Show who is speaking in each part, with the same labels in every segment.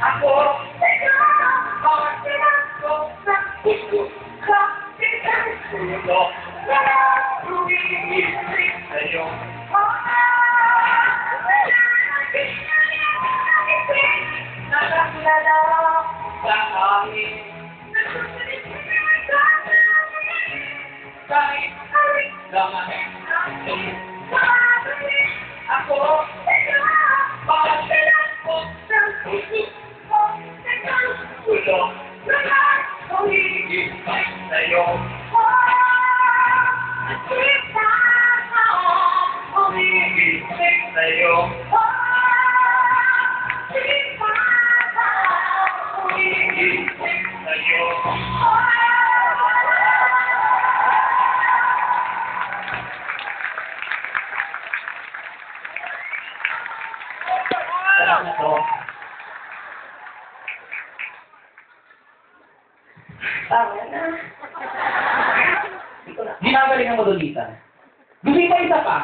Speaker 1: Ako, bakit pinako sa puso ka? Puso na umiibig sa'yo. Nakakulala sa akin. Kahit langahin ako, bakit pinako sa puso? Puso na umiibig sa'yo. Umiibig sa'yo. Umiibig sa'yo. Sarap na to.
Speaker 2: Tama na.
Speaker 1: Ginagaling mo, Dolita. Gusto pa isa pa.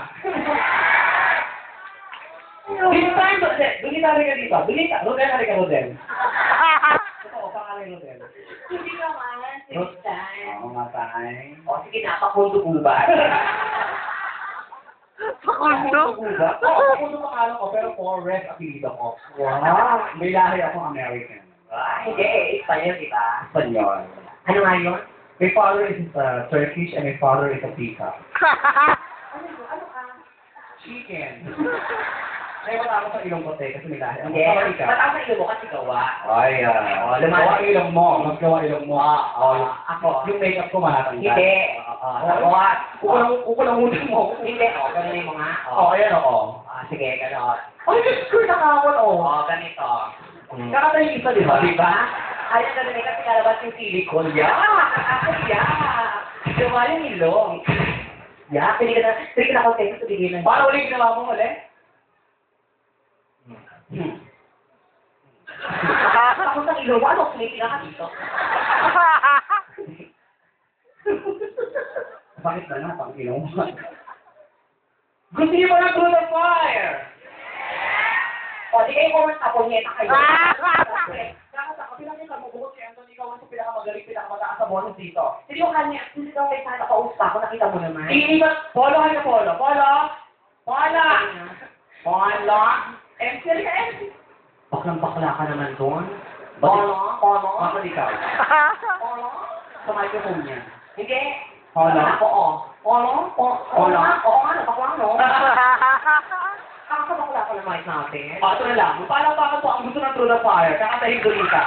Speaker 1: Binitain mo. Dolita, halika dito. Dolita. Rodel, halika, Rodel. Ito, pangalan Rodel.
Speaker 2: Hindi naman. Tristan.
Speaker 1: Oo, matay.
Speaker 2: O, sige na. Pakundo po ba?
Speaker 3: Pakundo?
Speaker 1: Oo, pakundo pangalan ko, pero Forrest apelido ko. Wow. May lahi akong American.
Speaker 2: Hindi. Espanyol, di ba?
Speaker 1: Espanyol.
Speaker 2: Ano nga yun?
Speaker 1: My father is Turkish and my father is a peacock.
Speaker 2: Ano ka?
Speaker 1: Chicken. Ay, wala ako sa ilong ko, kasi may lahi.
Speaker 2: Hindi. Ba't ako sa ilo mo kasi gawa?
Speaker 1: Ay, gawa ilong mo. Mas gawa ilong mo.
Speaker 2: Ako.
Speaker 1: Yung makeup ko matatanggal.
Speaker 2: Hindi. Gawa.
Speaker 1: Kukulang muna mo.
Speaker 2: Hindi. O, ganun yung mga.
Speaker 1: Oo, ayan oo.
Speaker 2: Sige, gano'n.
Speaker 1: Ay, Diyos ko, nakakawal, oo.
Speaker 2: O, ganito.
Speaker 1: Kakata yung isa, di ba?
Speaker 2: Di ba? Ayaw na rin kasi kalabas yung silicone. Ako, gawa yung ilong. Pili ka na kontento sa bigay ng...
Speaker 1: Paano ulit ginawa mo ulit?
Speaker 2: Ako sa ilong, ano? Sumipila ka dito.
Speaker 1: Bakit na na? Pang ilong mo. Gusto niyo ba ng Through the Fire?
Speaker 2: O, di kayo comment ako, nyeta kayo.
Speaker 1: Kakata, pinakita mo, bukod si Anthony, ikaw ang pinakamagaling, pinakamataas sa bonus dito.
Speaker 2: Hindi ko kanya, hindi ko kayo sana kausap ako, nakita mo naman.
Speaker 1: Iibat, polo kayo, polo. Polo! Polo! Polo! MC ka, MC.
Speaker 2: Baklang-bakla ka naman doon.
Speaker 1: Polo?
Speaker 2: Polo?
Speaker 1: Bakit ikaw?
Speaker 2: Polo?
Speaker 1: Sa microphone niya.
Speaker 2: Hindi.
Speaker 1: Polo?
Speaker 2: Ako, o. Polo?
Speaker 1: Polo?
Speaker 2: Oo nga, bakla, no? Kakabakla ko na mic natin.
Speaker 1: Ito na lang. Paano po ang gusto ng Through the Fire? Kakatahin Dolita.